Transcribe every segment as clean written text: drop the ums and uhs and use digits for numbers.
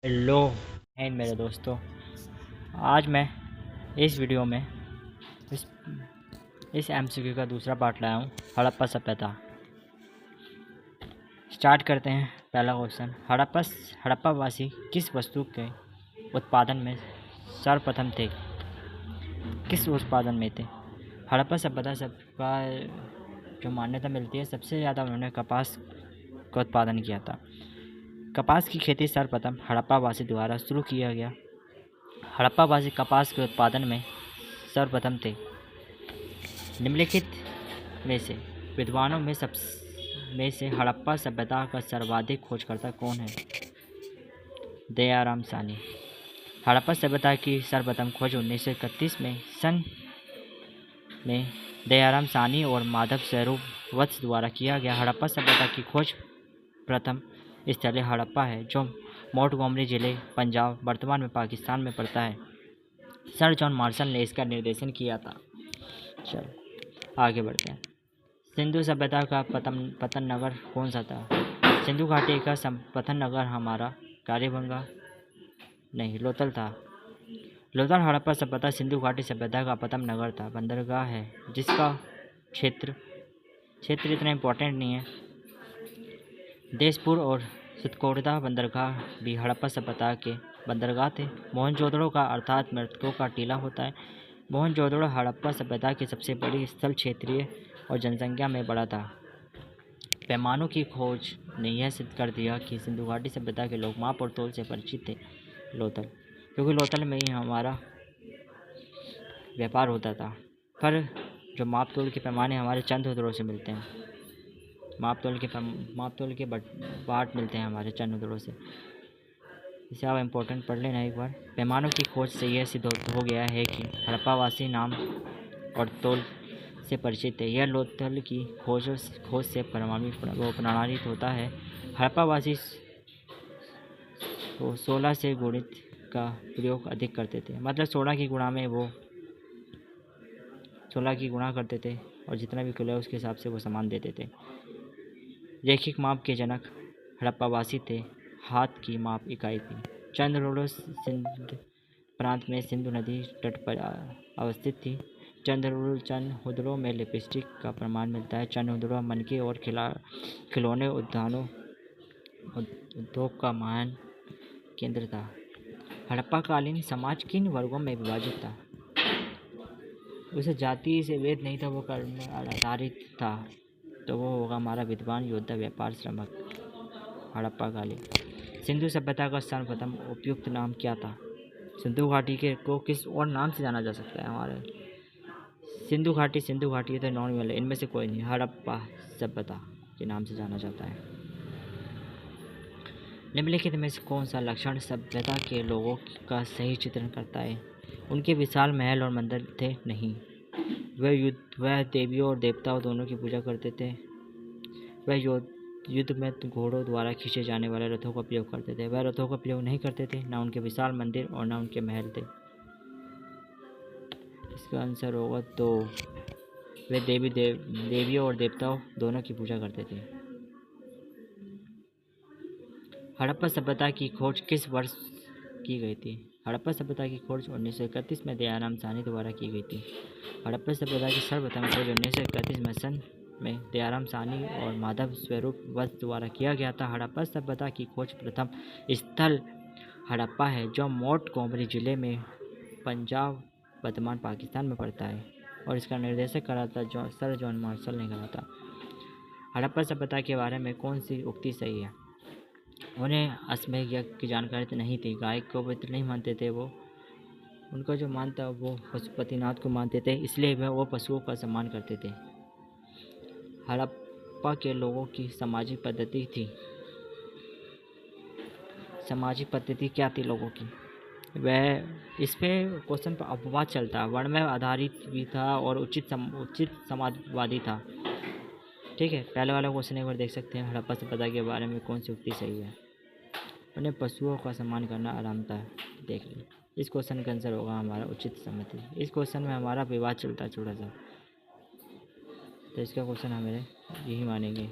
Hello and मेरे दोस्तों, आज मैं इस वीडियो में इस इस एमसीक्यू का दूसरा पार्ट लाया हूँ। हड़प्पा सभ्यता। स्टार्ट करते हैं। पहला क्वेश्चन, हड़प्पावासी किस वस्तु के उत्पादन में सर्वप्रथम थे? किस उत्पादन में थे? हड़प्पा सभ्यता सबका जो मान्यता मिलती है, सबसे ज़्यादा उन्होंने कपास का उत्पादन किया था। कपास की खेती सर्वप्रथम हड़प्पावासी द्वारा शुरू किया गया। हड़प्पावासी कपास के उत्पादन में सर्वप्रथम थे। निम्नलिखित में से विद्वानों में से हड़प्पा सभ्यता का सर्वाधिक खोजकर्ता कौन है? दयाराम साहनी। हड़प्पा सभ्यता की सर्वप्रथम खोज 1931 में सन में दयाराम साहनी और माधव स्वरूप वत्स द्वारा किया गया। हड़प्पा सभ्यता की खोज प्रथम स्थल हड़प्पा है, जो मोंटगोमरी जिले, पंजाब, वर्तमान में पाकिस्तान में पड़ता है। सर जॉन मार्शल ने इसका निर्देशन किया था। चलो आगे बढ़ते हैं। सिंधु सभ्यता का पतन नगर कौन सा था? सिंधु घाटी का पतन नगर हमारा कालीबंगा नहीं, लोथल था। लोथल हड़प्पा सभ्यता सिंधु घाटी सभ्यता का पतन नगर था। बंदरगाह है जिसका क्षेत्र इतना इम्पोर्टेंट नहीं है। देशपुर और सतकोड़ा बंदरगाह भी हड़प्पा सभ्यता के बंदरगाह थे। मोहनजोदड़ो का अर्थात मृतकों का टीला होता है। मोहनजोदड़ो हड़प्पा सभ्यता की सबसे बड़ी स्थल क्षेत्रीय और जनसंख्या में बड़ा था। पैमानों की खोज ने यह सिद्ध कर दिया कि सिंधु घाटी सभ्यता के लोग माप और तोल से परिचित थे। लोथल, क्योंकि लोथल में ही हमारा व्यापार होता था। पर जो माप तोल के पैमाने हमारे चंद उदड़ों से मिलते हैं। माप तोल के बाट मिलते हैं हमारे चंद उदड़ों से। इसे आप इम्पोर्टेंट पढ़ लेना एक बार। पैमानों की खोज से यह सिद्ध हो गया है कि हड़प्पावासी नाम और तोल से परिचित है। यह लोथल की खोज से प्रमाणित होता है। हड़प्पावासी 16 से गुणित का प्रयोग अधिक करते थे। मतलब 16 की गुणा में वो 16 की गुणा करते थे और जितना भी किलो है उसके हिसाब से वो सामान देते थे। रैखिक माप के जनक हड़प्पावासी थे। हाथ की माप इकाई थी। चंद्रहुदड़ो सिंध प्रांत में सिंधु नदी तट पर अवस्थित थी। चंद्रहुदड़ो में लिपस्टिक का प्रमाण मिलता है। चंद्रहुदड़ो मनके और खिलौने उद्योग का महान केंद्र था। हड़प्पाकालीन समाज किन वर्गों में विभाजित था? उसे जाति से भेद नहीं था, वो कर्म आधारित था। तो वो होगा हमारा विद्वान, योद्धा, व्यापार, श्रमिक। हड़प्पाकालीन सिंधु सभ्यता का सर्वप्रथम उपयुक्त नाम क्या था? सिंधु घाटी के को किस और नाम से जाना जा सकता है? हमारे सिंधु घाटी तो नॉन वाले, इनमें से कोई नहीं। हड़प्पा सभ्यता के नाम से जाना जाता है। निम्नलिखित में से कौन सा लक्षण सभ्यता के लोगों का सही चित्रण करता है? उनके विशाल महल और मंदिर थे नहीं। वह देवियों और देवताओं दोनों की पूजा करते थे। वह युद्ध में घोड़ों द्वारा खींचे जाने वाले रथों का उपयोग करते थे। वह रथों का उपयोग नहीं करते थे, ना उनके विशाल मंदिर और ना उनके महल थे। इसका आंसर होगा तो वे देवियों और देवताओं दोनों की पूजा करते थे। हड़प्पा सभ्यता की खोज किस वर्ष की गई थी? हड़प्पा सभ्यता की खोज 1931 में दयाराम साहनी द्वारा की गई थी। हड़प्पा सभ्यता की सर्वप्रथम खोज 1931 में सन में दयाराम साहनी और माधव स्वरूप वत्स द्वारा किया गया था। हड़प्पा सभ्यता की खोज प्रथम स्थल हड़प्पा है, जो मोंटगोमरी जिले में पंजाब, वर्तमान पाकिस्तान में पड़ता है, और इसका निर्देशन करा था सर जॉन मार्शल ने करा था। हड़प्पा सभ्यता के बारे में कौन सी उक्ति सही है? उन्हें अश्वमेध यज्ञ की जानकारी तो नहीं थी। गाय को पवित्र नहीं मानते थे वो। उनका जो मान था वो पशुपतिनाथ को मानते थे, इसलिए वह वो पशुओं का सम्मान करते थे। हड़प्पा के लोगों की सामाजिक पद्धति क्या थी लोगों की? वह इस पे क्वेश्चन पर अपवाद चलता है। वर्ण में आधारित भी था और उचित समाजवादी था। ठीक है, पहले वाला क्वेश्चन एक बार देख सकते हैं। हड़प्पा सभ्यता के बारे में कौन सी उक्ति सही है? उन्हें पशुओं का सम्मान करना आराम था। देख लीजिए, इस क्वेश्चन का आंसर होगा हमारा उचित सम्मति। इस क्वेश्चन में हमारा विवाद चलता है थोड़ा सा, तो इसका क्वेश्चन हमें यही मानेंगे।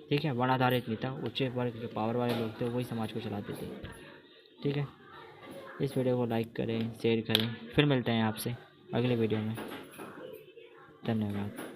ठीक है, वर्ण आधारित नहीं था। उच्च वर्ग जो पावर वाले लोग थे वही समाज को चलाते थे। ठीक है, इस वीडियो को लाइक करें, शेयर करें। फिर मिलते हैं आपसे अगले वीडियो में। धन्यवाद।